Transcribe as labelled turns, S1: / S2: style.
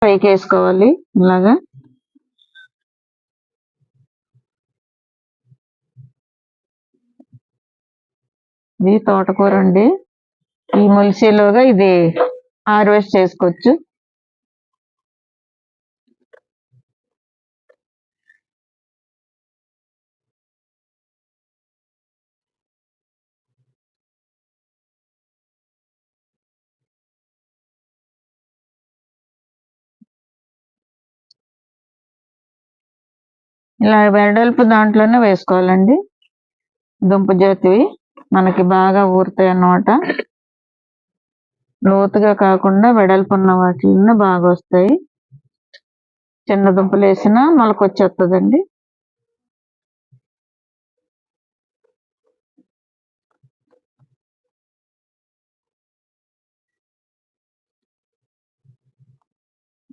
S1: పైకి వేసుకోవాలి ఇలాగా. ఇది తోటకూర అండి. ఈ మొలిసేలోగా ఇది హార్వెస్ట్ చేసుకోవచ్చు. ఇలా వెడల్పు దాంట్లోనే వేసుకోవాలండి. దుంప జాతివి మనకి బాగా ఊరుతాయి అన్నమాట. లోతుగా కాకుండా వెడల్పు ఉన్న వాటిలోనే బాగా వస్తాయి. చిన్న దుంపలు వేసినా మొలకొచ్చేస్తుందండి.